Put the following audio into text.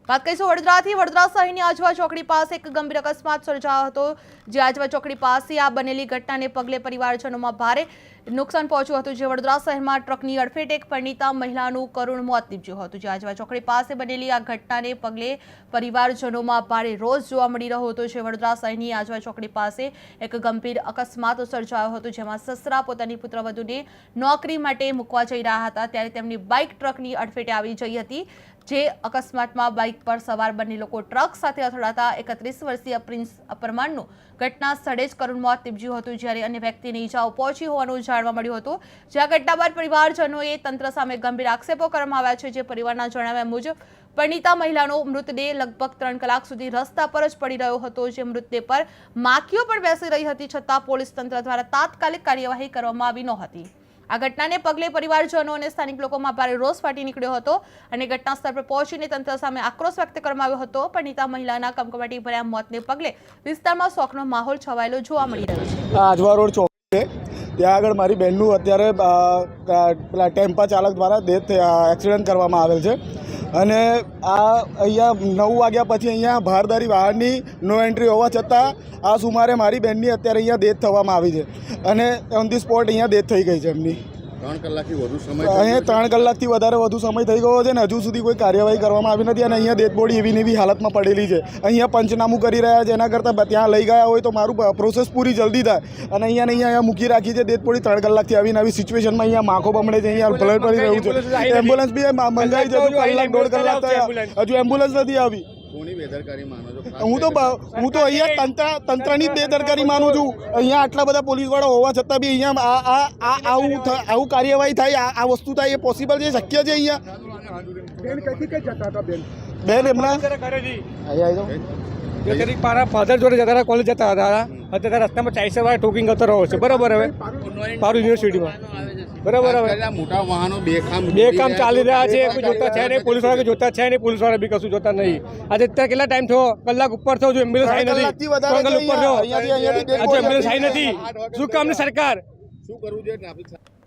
વાત કરીશું વડોદરાથી। વડોદરા શહેરની આજવા ચોકડી પાસે એક ગંભીર અકસ્માત સર્જાયો હતો, જે આજવા ચોકડી પાસે આ બનેલી ઘટનાને પગલે પરિવારજનોમાં ભારે નુકસાન પહોંચ્યું હતું। જે વડોદરા શહેરમાં ટ્રકની અડફેટે એક પરિણીતા મહિલાનું કરુણ મોત નીપજ્યું હતું। જે આજવા ચોકડી પાસે બનેલી આ ઘટનાને પગલે પરિવારજનોમાં ભારે રોષ જોવા મળી રહ્યો હતો। જે વડોદરા શહેરની આજવા ચોકડી પાસે એક ગંભીર અકસ્માત સર્જાયો હતો, જેમાં સસરા પોતાની પુત્રવધૂને નોકરી માટે મૂકવા જઈ રહ્યા હતા, ત્યારે તેમની બાઇક ટ્રકની અડફેટે આવી જઈ હતી। જે અકસ્માતમાં બાઇક પર સવાર બંને લોકો ટ્રક સાથે અથડાતા 31 વર્ષીય પ્રિન્સ અપરમાનનું ઘટના સ્થળે જ કરુણ મોત નીપજ્યું હતું, જ્યારે અન્ય વ્યક્તિને ઈજાઓ પહોંચી હોવાનું જાણવા મળ્યું હતું। જે આ ઘટના બાદ પરિવારજનોએ તંત્ર સામે ગંભીર આક્ષેપો કરવામાં આવ્યા છે। જે પરિવારના જણાવ્યા મુજબ પરિણીતા મહિલાનો મૃતદેહ લગભગ 3 કલાક સુધી રસ્તા પર જ પડી રહ્યો હતો। જે મૃતદેહ પર માખીઓ પણ બેસી રહી હતી, છતાં પોલીસ તંત્ર દ્વારા તાત્કાલિક કાર્યવાહી કરવામાં આવી નહોતી। આ ઘટનાને પગલે પરિવારજનો અને સ્થાનિક લોકોમાં ભારે રોષ ફાટી નીકળ્યો હતો અને ઘટના સ્થળ પર પહોંચીને તંત્ર સામે આક્રોશ વ્યક્ત કરવામાં આવ્યો હતો। પરિણીતા મહિલાના કમકમાટી ભર્યા મોતને પગલે વિસ્તારમાં શોકનો માહોલ છવાયેલો જોવા મળી રહ્યો છે। આજવા રોડ ચોક છે, ત્યાં આગળ મારી બહેનનું અત્યારે પેલા ટેમ્પા ચાલક દ્વારા એક્સિડન્ટ કરવામાં આવેલ છે અને આ અહીંયા 9 વાગ્યા પછી અહીંયા ભારદારી વાહનની નો એન્ટ્રી હોવા છતાં આ સુમારે મારી બહેનની અત્યારે અહીંયા ડેથ થવામાં આવી છે અને ઓન ધી સ્પોટ અહીંયા ડેથ થઈ ગઈ છે એમની। 3 કલાકથી વધુ સમય અહીંયા 3 કલાકથી વધુ સમય થઈ ગયો છે ને હજુ સુધી કોઈ કાર્યવાહી કરવામાં આવી નથી અને અહીંયા ડેથ બોડી એવી એવી હાલતમાં પડેલી છે। અહીંયા પંચનામું કરી રહ્યા છે, એના કરતાં ત્યાં લઈ ગયા હોય તો મારું પ્રોસેસ પૂરી જલ્દી થાય અને અહીંયા મૂકી રાખી છે ડેથ બોડી 3 કલાકથી આવીને આવી સિચ્યુએશનમાં અહીંયા માખો બમડે છે, અહીંયા બ્લડ પડી રહ્યું છે। એમ્બ્યુલન્સ બી મંગાવી છે, કલાક 1.5 કલાક થયા, હજુ એમ્બ્યુલન્સ નથી આવી। કોની બેદરકારી માનો છો? હું તો અહીંયા તંત્રની જ બેદરકારી માનું છું। અહીંયા આટલા બધા પોલીસવાળા હોવા છતાં બી અહીંયા આવું કાર્યવાહી થાય, આ વસ્તુ થાય, એ પોસિબલ છે, શક્ય છે? અહીંયા બેન એમના મારા ફાધર જોડે જતા હતા, કોલેજ જતા હતા, અત્યારે રસ્તામાં ચાઈસરવાળા ટોકિંગ કરતો રહ્યો છે, બરાબર? હવે પારૂ યુનિવર્સિટીમાં, બરાબર? હવે મોટા વાહનો બેકામ ચાલી રહ્યા છે, કોઈ જોતા છે નહીં, પોલીસવાળા જોતા છે નહીં, પોલીસવાળા બી કશું જોતા નહીં। આજે અત્યારે કેટલા ટાઈમ થયો? કલાક ઉપર થયો, જો એમ્બ્યુલન્સ આવી નથી, ઉપર થયો, હજુ એમ્બ્યુલન્સ આવી નથી। શું કામની સરકાર? શું કરવું જોઈએ ટ્રાફિક